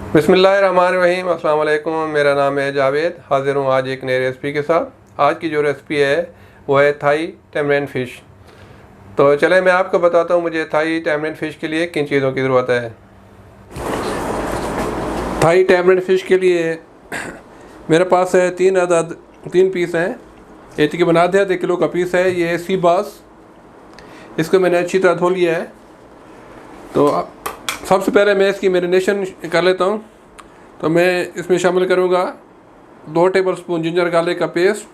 बिस्मिल्लाहिर्रहमानिर्रहीम। अस्सलाम वालेकुम। मेरा नाम है जावेद। हाज़िर हूँ आज एक नई रेसिपी के साथ। आज की जो रेसिपी है वो है थाई टैमरिंड फ़िश। तो चले मैं आपको बताता हूँ मुझे थाई टैमरिंड फ़िश के लिए किन चीज़ों की ज़रूरत है। थाई टैमरिंड फ़िश के लिए मेरे पास है 3 पीस हैं। ये तकरीबन आधे किलो का पीस है। ये सी बास, इसको मैंने अच्छी तरह धो लिया है। तो सबसे पहले मैं इसकी मैरिनेशन कर लेता हूँ। तो मैं इसमें शामिल करूँगा 2 टेबलस्पून जिंजर गार्लिक का पेस्ट,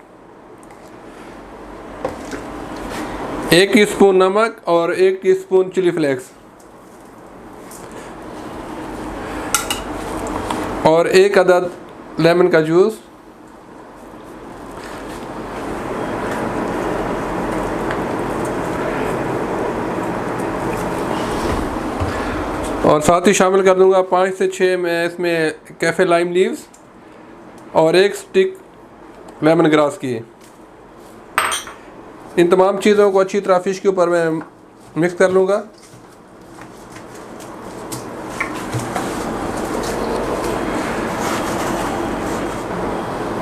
1 टीस्पून नमक और 1 टीस्पून चिली फ्लेक्स और 1 अदद लेमन का जूस। और साथ ही शामिल कर दूंगा 5 से 6 मैं इसमें कैफ़े लाइम लीव्स और 1 स्टिक लेमन ग्रास की। इन तमाम चीज़ों को अच्छी तरह फ़िश के ऊपर मैं मिक्स कर लूँगा।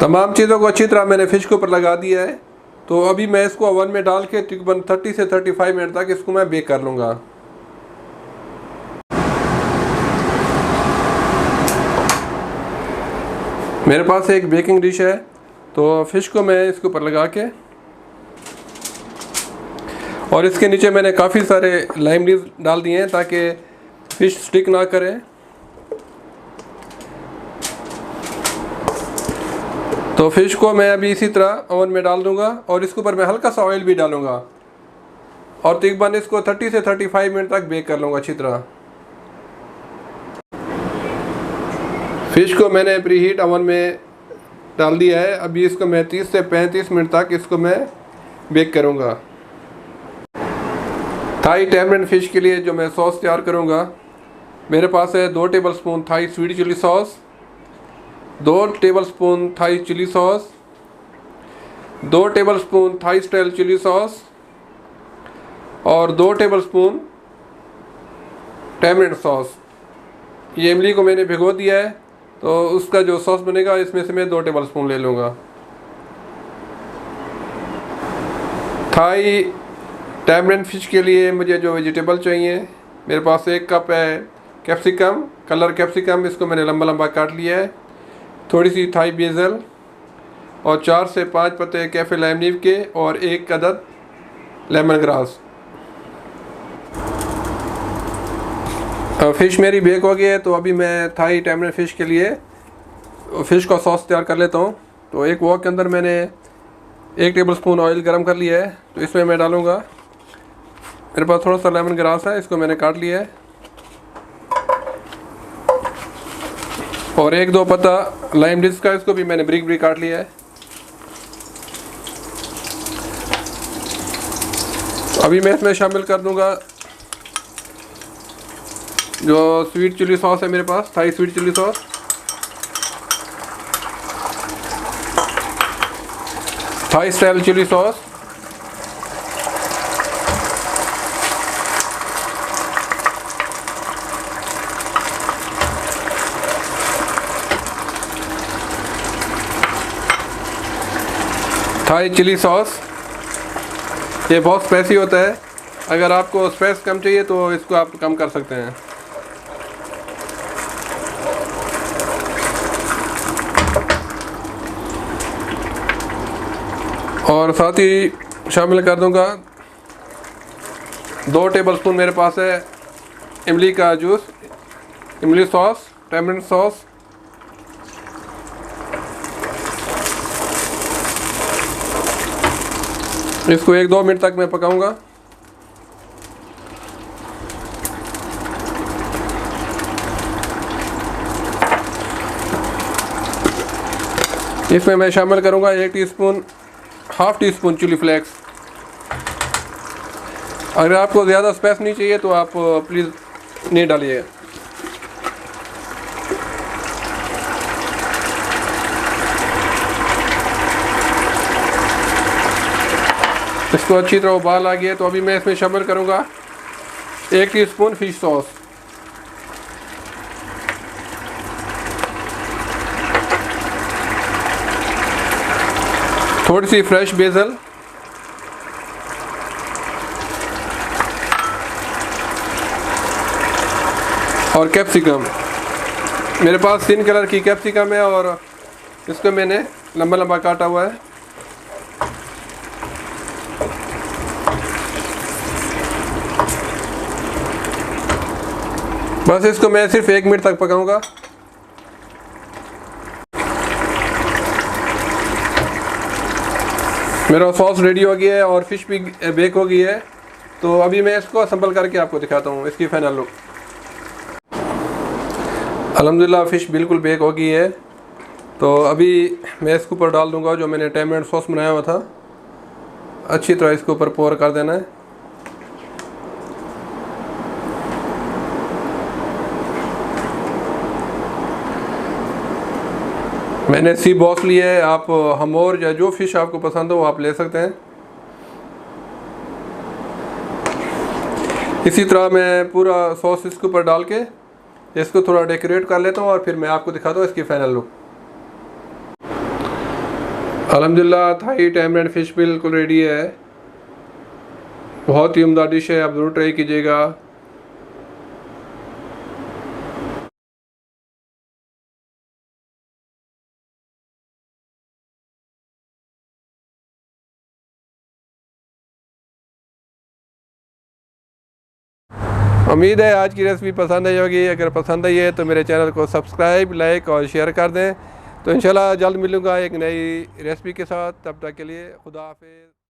तमाम चीज़ों को अच्छी तरह मैंने फ़िश के ऊपर लगा दिया है। तो अभी मैं इसको ओवन में डाल के तकरीबन 30 से 35 मिनट तक इसको मैं बेक कर लूँगा। मेरे पास एक बेकिंग डिश है, तो फ़िश को मैं इसके ऊपर लगा के और इसके नीचे मैंने काफ़ी सारे लाइम लीव्स डाल दिए हैं ताकि फ़िश स्टिक ना करे। तो फ़िश को मैं अभी इसी तरह ओवन में डाल दूंगा और इसके ऊपर मैं हल्का सा ऑयल भी डालूंगा और तकरीबन इसको 30 से 35 मिनट तक बेक कर लूँगा अच्छी तरह। फ़िश को मैंने प्री हीट ओवन में डाल दिया है। अभी इसको मैं 30 से 35 मिनट तक इसको मैं बेक करूँगा। थाई टैमरिंड फ़िश के लिए जो मैं सॉस तैयार करूँगा, मेरे पास है 2 tablespoon Thai sweet chilli sauce, 2 tablespoon Thai chilli sauce, 2 tablespoon Thai style chilli sauce और 2 टेबलस्पून टैमरिंड सॉस। ये इमली को मैंने भिगो दिया है, तो उसका जो सॉस बनेगा इसमें से मैं 2 टेबलस्पून ले लूँगा। थाई टैमरिंड फ़िश के लिए मुझे जो वेजिटेबल चाहिए, मेरे पास 1 कप है कैप्सिकम, कलर कैप्सिकम, इसको मैंने लंबा लंबा काट लिया है। थोड़ी सी थाई बेसल और 4 से 5 पत्ते कैफ़े लाइम लीफ के और 1 अदद लेमन ग्रास। फ़िश मेरी बेक हो गई है, तो अभी मैं थाई टैमरिंड फ़िश के लिए फ़िश का सॉस तैयार कर लेता हूँ। तो एक वॉक के अंदर मैंने 1 टेबलस्पून ऑयल गरम कर लिया है, तो इसमें मैं डालूँगा, मेरे पास थोड़ा सा लेमन ग्रास है, इसको मैंने काट लिया है और 1-2 पत्ता लाइम डिश का, इसको भी मैंने ब्रिक काट लिया है। अभी मैं इसमें शामिल कर दूँगा जो स्वीट चिली सॉस है मेरे पास, Thai sweet chilli sauce, Thai style chilli sauce, Thai chilli sauce. ये बहुत स्पाइसी होता है, अगर आपको स्पाइस कम चाहिए तो इसको आप कम कर सकते हैं। और साथ ही शामिल कर दूंगा 2 टेबलस्पून मेरे पास है इमली का जूस, इमली सॉस, टैमरिंड सॉस। इसको 1-2 मिनट तक मैं पकाऊंगा। इसमें मैं शामिल करूंगा 1 टीस्पून चिली फ्लेक्स। अगर आपको ज़्यादा स्पाइस नहीं चाहिए तो आप प्लीज़ नहीं डालिए। इसको अच्छी तरह उबाल आ गया, तो अभी मैं इसमें शामिल करूँगा 1 टीस्पून फ़िश सॉस। थोड़ी सी फ्रेश बेसल, और कैप्सिकम। मेरे पास 3 कलर की कैप्सिकम है और इसको मैंने लंबा लंबा काटा हुआ है। बस इसको मैं सिर्फ 1 मिनट तक पकाऊंगा। मेरा सॉस रेडी हो गया है और फिश भी बेक हो गई है। तो अभी मैं इसको असेंबल करके आपको दिखाता हूँ इसकी फाइनल लुक। अल्हम्दुलिल्लाह फ़िश बिल्कुल बेक हो गई है। तो अभी मैं इसके ऊपर डाल दूँगा जो मैंने टैमरिंड सॉस बनाया हुआ था। अच्छी तरह इसके ऊपर पोर कर देना है। मैंने सी बॉस लिया है, आप हमोर या जो फ़िश आपको पसंद हो वो आप ले सकते हैं। इसी तरह मैं पूरा सॉस इसके ऊपर डाल के इसको थोड़ा डेकोरेट कर लेता हूँ और फिर मैं आपको दिखाता हूँ इसकी फाइनल लुक। अल्हम्दुलिल्लाह थाई टैमरिंड फ़िश बिल्कुल रेडी है। बहुत ही उम्दा डिश है, आप ज़रूर ट्राई कीजिएगा। उम्मीद है आज की रेसिपी पसंद आई होगी। अगर पसंद आई है तो मेरे चैनल को सब्सक्राइब, लाइक और शेयर कर दें। तो इंशाल्लाह जल्द मिलूँगा एक नई रेसिपी के साथ। तब तक के लिए खुदा हाफिज़।